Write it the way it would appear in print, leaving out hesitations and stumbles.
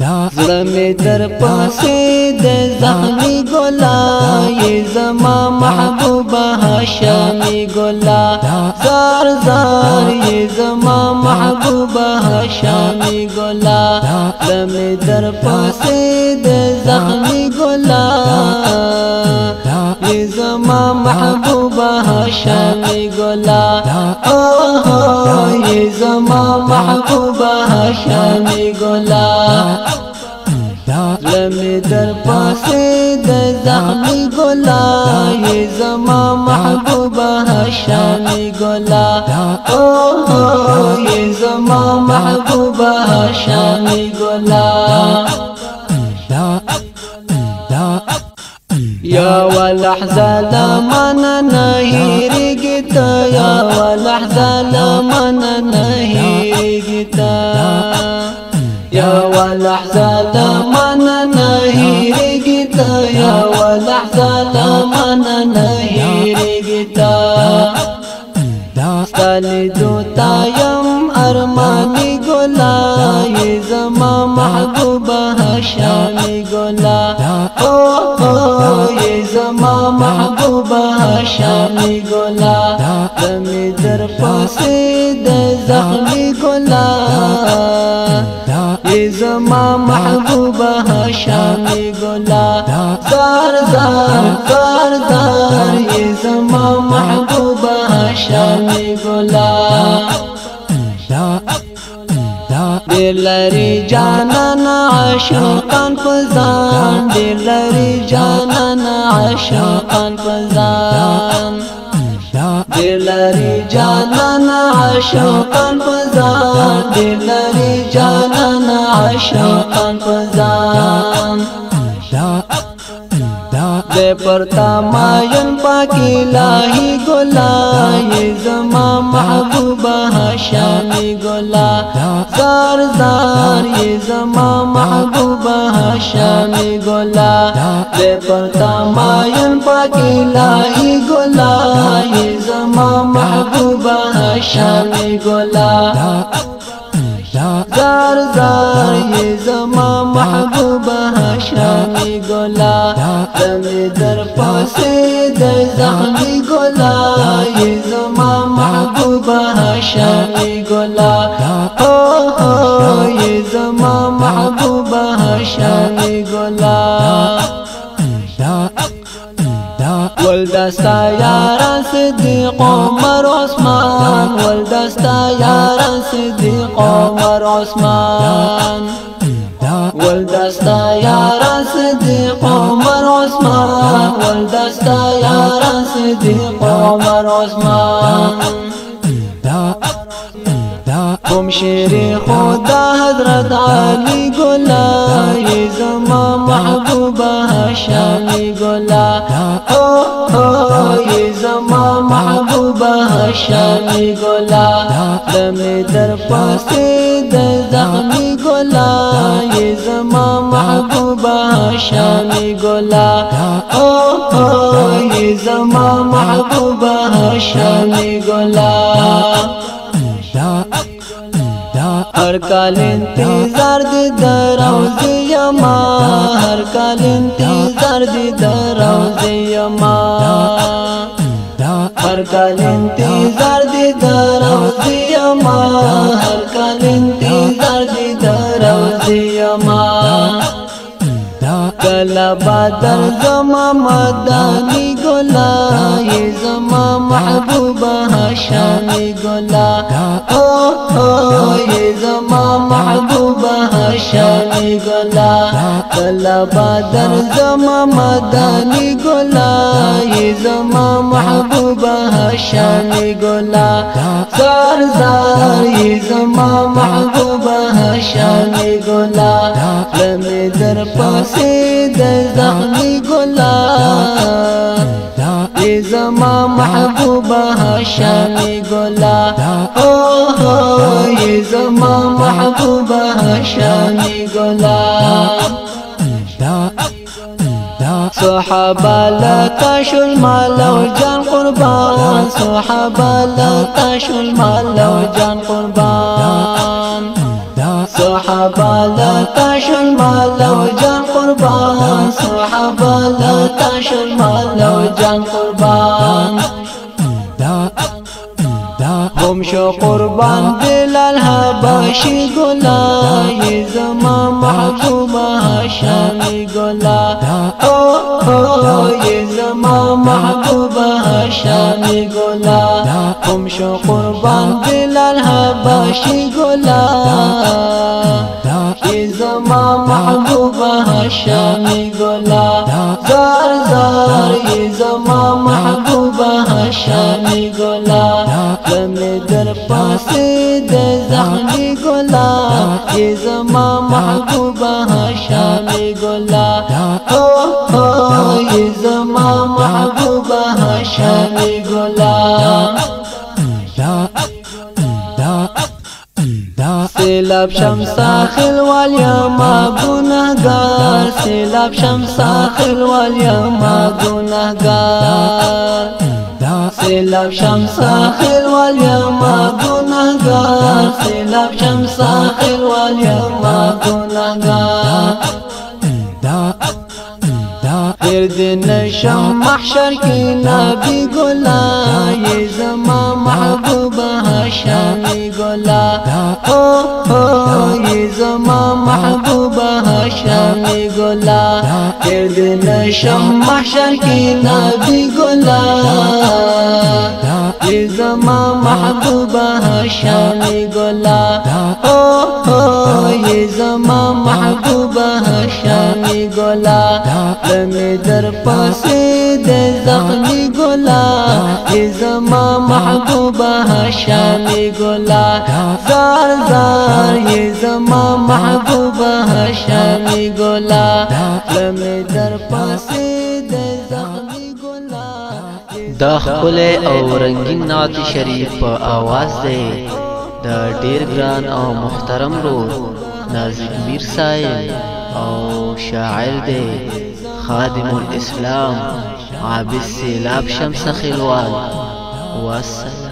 زړه مې در پسې د زخمي ګلا یې زما محبوبه هاشمي ګلا زار زار یې زما محبوبه هاشمي ګلا زړه مې در پسې د زخمي ګلا یې زما محبوبه هاشمي ګلا یې زما محبوبه هاشمي ګلا لمې در پاسې د زخمي ګلا یې زما محبوبه هاشمي ګلا یې زما محبوبه هاشمي ګلا یا ولحظه لمن نه هېرېږي ته یا ولحظه لمن نه هېرېږي ته یا ولحظه لمن نه هېرېږي ته یا ولحظه لمن نه هېرېږي ته ستا لیدو ته یم ارماني ګلا یې زما محبوبه هاشمي ګلا یې زما محبوبه هاشمي ګلا لمې در پسې د زخمي ګلا یې زما محبوبه هاشمي ګلا زار زار زار زار یې زما محبوبه هاشمي ګلا ډېر لري جانان عاشقان په ځان ډېر لري جانان عاشقان په ځان ډېر لري جانان عاشقان په ځان ډېر لري جانان عاشقان په ځان دې پرتا ماین پاک الهی ګلا یې زما محبوبه هاشمي ګلا زار زار یې زما محبوبه هاشمي ګلا دې پرتا ماین پاک الهی ګلا یې زما محبوبه هاشمي ګلا زار زار یې زما محبوبه هاشمي ګلا لمې در پسې د زخمي ګلا یې زما محبوبه هاشمي ګلا یې زما محبوبه هاشمي ګلا ولدستا یاران صدیق عمر عثمان ولدستا یاران صدیق عمر عثمان ولدستا یاران صدیق عمر عثمان ولدستا یاران صدیق عمر عثمان کوم شیر خدا حضرت علی ګلا یې زما محبوبه هاشمي ګلا یې زما محبوبه هاشمي ګلا لمې در پسې د زخمي ګلا یې زما محبوبه هاشمي ګلا یې زما محبوبه هاشمي ګلا हर काल इंतजार दी दरोज़े यमा हर काल इंतजार दी दरोज़े यमा हर काल इंतजार दी दरोज़े यमा हर काल इंतजार दी दरोज़े यमा कला बादल जमा मदानी गोला ये जमा महबूबा हाशमी गोला ये जमा महबूबा हाशमी गोला कला बादल जमा मदानी गोला ये जमा महबूबा हाशमी गोला जार जार ये जमा महबूबा हाशमी गोला लमे दर पासे ज़ख्मी गोला ये ज़मा महबूबा हाशमी गोला ये ज़मा महबूबा हाशमी गोला صحابة لا تشو المال وجان قربان صحابة لا تشو المال وجان قربان صحابة صحابه لتا شل مال او جان قربان صحابه لتا شل مال او جان قربان گم شو قربان بلال حبشی گلا یہ زما محبوب هاشمی گلا یہ زما محبوب هاشمی گلا گم شو قربان بلال حبشی گلا یہ زما محبوب هاشمی گلا زار زار یہ زما محبوب هاشمی گلا لمه در پاسه د زخمی گلا یہ زما محبوب هاشمی گلا یہ زما محبوب هاشمی گلا سیلاب شمسا خلوال یا ما گناهگار سیلاب شمسا خلوال یا ما گناهگار سیلاب شمسا خلوال یا ما گناهگار سیلاب شمسا خلوال یا ما گناهگار گرد نشم محشر کی نبی گلا یہ زما محبوب هاشمی گلا یہ زما محبوب هاشمی گلا گرد نشم محشر کی نبی گلا یہ زما محبوب هاشمی گلا یہ زما محبوب هاشمی گلا لمه در پاسه د زخمی گلا یہ زما محبوب هاشمی گلا زار زار یہ زما محبوب هاشمی گلا لمه در پاسه د زخمی گلا دا خپل او رنگین نعت شریف په आवाज دی د ډیر ګران او محترم رو نازک میر صاحب او شاعر دی خادم الاسلام عابد سیلاب شمس خلوال والسلام.